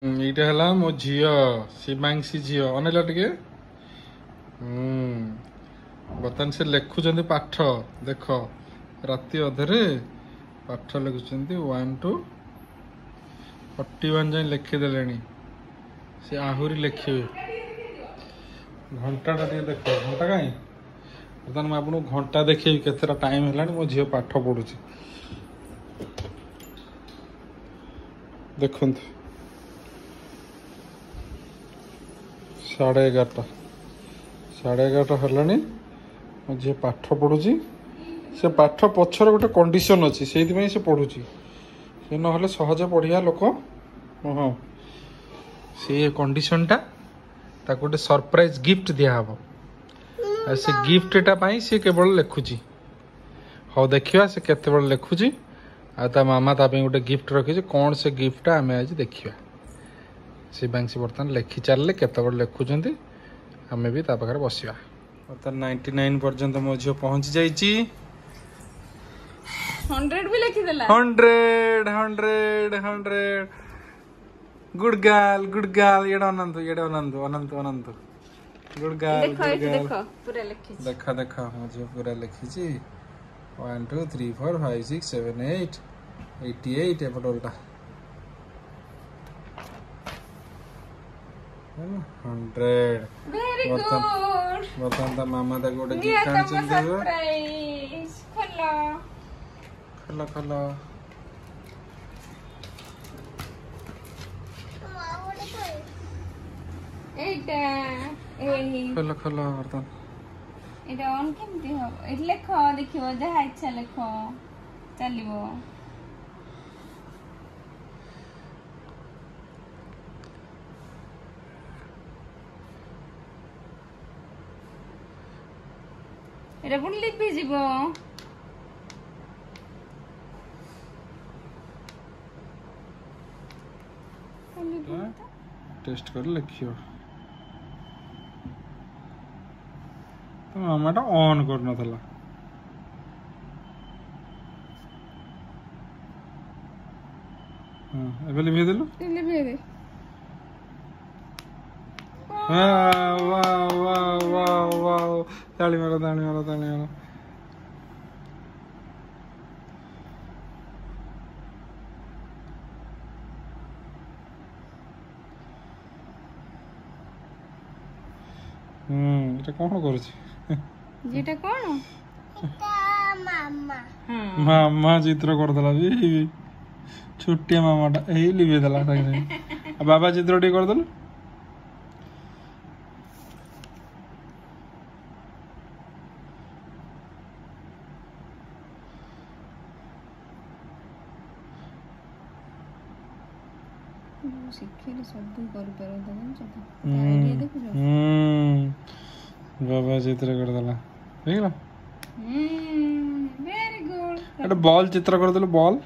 এইটা হলা মো ঝিও শিବାଂଶୀ ଝିଅ ଅନେଇଲା ଟିକେ ବର୍ତ୍ତମାନ ସେ ଲେଖୁଛନ୍ତି ପାଠ ଦେଖ ରାତି ଅଧରେ ପାଠ ଲେଖୁଛନ୍ତି 1 to 41 ଯାଏ ଲେଖିଦେଲେଣି ସେ ଆହୁରି ଲେଖିବେ ଘଣ୍ଟାଟା ଟିକେ ଦେଖ ଘଣ୍ଟା କାହିଁ ବର୍ତ୍ତମାନ ମୁଁ ଆପଣଙ୍କୁ ଘଣ୍ଟା ଦେଖେଇବି କେତେଟା ଟାଇମ୍ ହେଲାଣି ମୋ ଝିଅ ପାଠ ପଢୁଛି ଦେଖନ୍ତୁ 11:30 ହେଲାଣି ମୋ ଝିଅ ପାଠ ପଢୁଛି ସେ ପାଠ ପଛରେ ଗୋଟେ କଣ୍ଡିସନ୍ ଅଛି ସେଇଥିପାଇଁ ସେ ପଢୁଛି ସେ ନହେଲେ ସହଜ ପଢ଼ିବା ଲୋକ ହଁ ସେ କଣ୍ଡିସନ୍ଟା ତାକୁ ଗୋଟେ ସରପ୍ରାଇଜ୍ ଗିଫ୍ଟ ଦିଆହେବ ଆଉ ସେ ଗିଫ୍ଟଟା ପାଇଁ ସେ କେବଳ ଲେଖୁଛି ହଉ ଦେଖିବା ସେ କେତେବେଳେ ଲେଖୁଛି ଆଉ ତା ମାମା ତା ପାଇଁ ଗୋଟେ ଗିଫ୍ଟ ରଖିଛି କ'ଣ ସେ ଗିଫ୍ଟଟା ଆମେ ଆଜି ଦେଖିବା ଶିବାଂଶୀ ବର୍ତ୍ତମାନ ଲେଖି ଚାଲିଲେ କେତେବେଳେ ଲେଖୁଛନ୍ତି ଆମେ ବି ତା ପାଖରେ ବସିବା ବର୍ତ୍ତମାନ 99 ପର୍ଯ୍ୟନ୍ତ ମୋ ଝିଅ ପହଞ୍ଚି ଯାଇଛି 100 ବି ଲେଖିଦେଲା 100 गुड गर्ल ये अनंत गुड गर्ल देखो पूरा लिखी देखा मुझे पूरा लिखी 1 2 3 4 5 6 7 8 88 एपटोलटा 100 वेरी गुड बतान ता मामा ता गोटे गिफ्ट आनी चलते खोलो एटा खोलो वर्तन एटा ऑन केमती हो एट लेखो देखिबो जहा इच्छा लेखो चलिबो एटा पुन लिपि जीवो टेस्ट कर लिखियो तो मामाटा ऑन करना था हाँ एबे लिखि देलु लिपि दे वाह ताली मारो এটা কোন করছি যেটা কোন এটা মামা মামা চিত্র করদলা বি ছুটিয়া মামাটা এই লিবে দেলা সাথে আর বাবা চিত্রটি করদল ଶିଖିଲେ ସବୁ କରିପାରନ୍ତି ଜାଣିଛ ତ ଆଇଡିଆ ଦେଖୁଛ ବାବା ଚିତ୍ର କରିଦେଲା ହେଇଗଲା ଭେରି ଗୁଡ୍ ଗୋଟେ ବଲ୍ ଚିତ୍ର କରିଦେଲୁ ବଲ୍